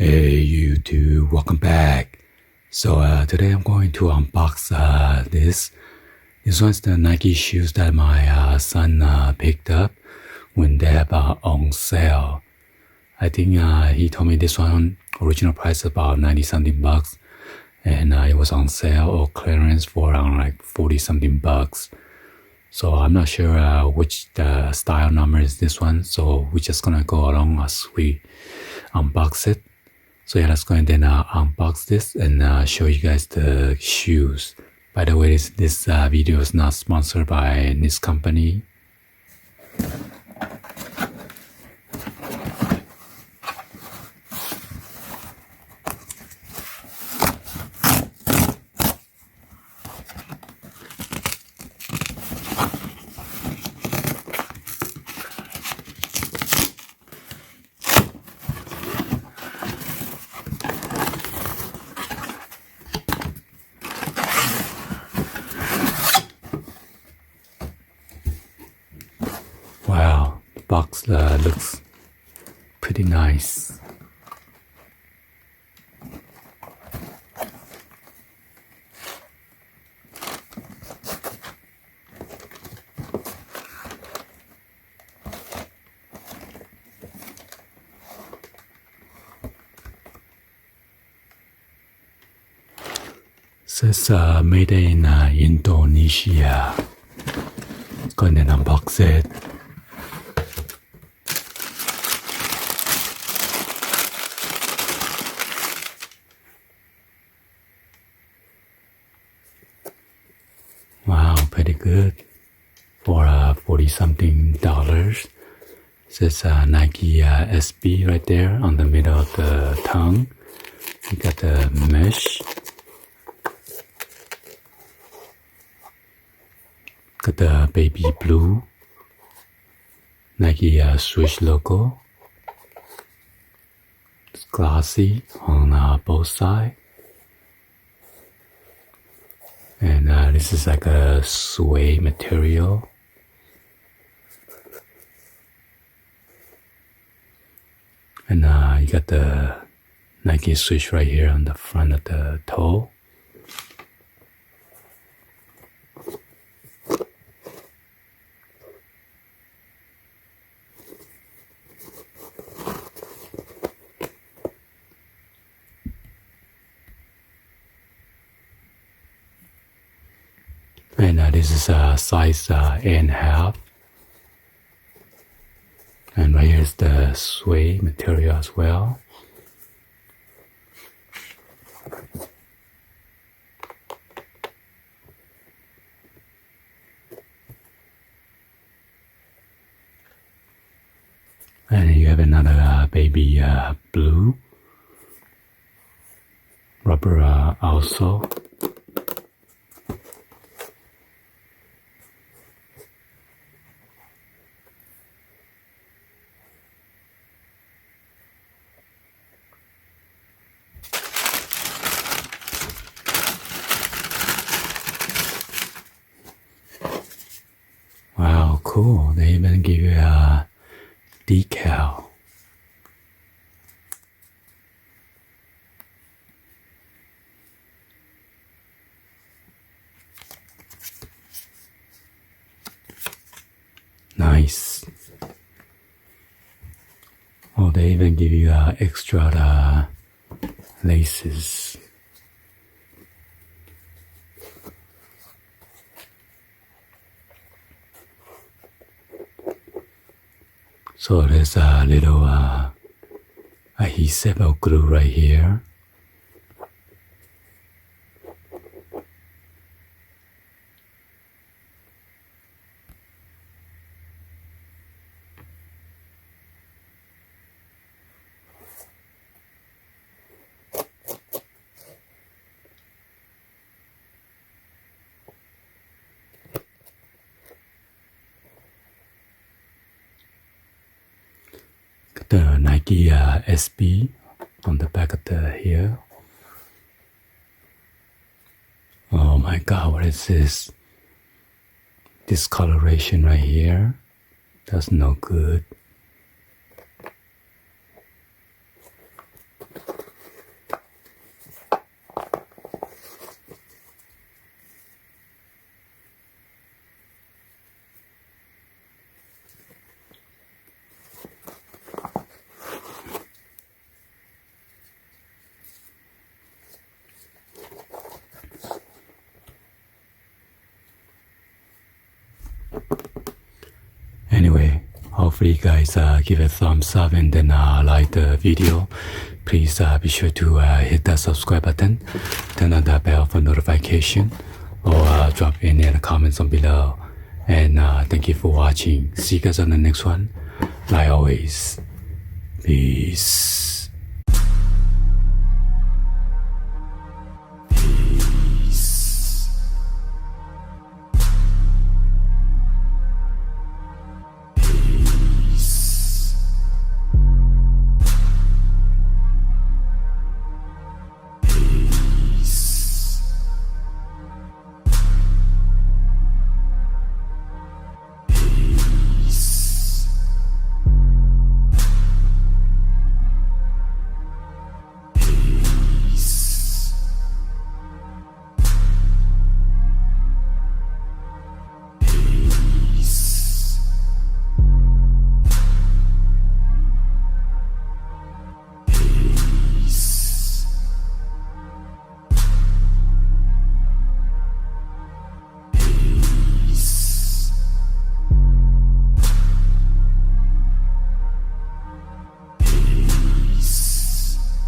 Hey YouTube, welcome back. So today I'm going to unbox this. This one's the Nike shoes that my son picked up when they have on sale. I think he told me this one original price about 90 something bucks, and it was on sale or clearance for around like 40 something bucks. So I'm not sure which the style number is this one, so we're just gonna go along as we unbox it. So yeah, let's go ahead and unbox this and show you guys the shoes. By the way, this video is not sponsored by this company. Wow, the box looks pretty nice. Says made in Indonesia. Let's go ahead and unbox it. Wow, pretty good for $40 something. Says Nike SB right there on the middle of the tongue. You got the mesh. Got the baby blue Nike swoosh logo. It's glossy on both sides. And this is like a suede material. And you got the Nike swoosh right here on the front of the toe. And this is a size 8.5. And right here is the suede material as well. And you have another baby blue rubber outsole. Wow, cool. They even give you a decal. Nice. Oh, they even give you extra laces. So there's a little adhesive or glue right here. The Nike SB on the back of the heel. Oh my god, what is this? Discoloration right here. That's no good. hopefully you guys give a thumbs up and then like the video. Please be sure to hit that subscribe button, turn on the bell for notification, or drop in the comments on below. And thank you for watching. See you guys on the next one. Like always, peace.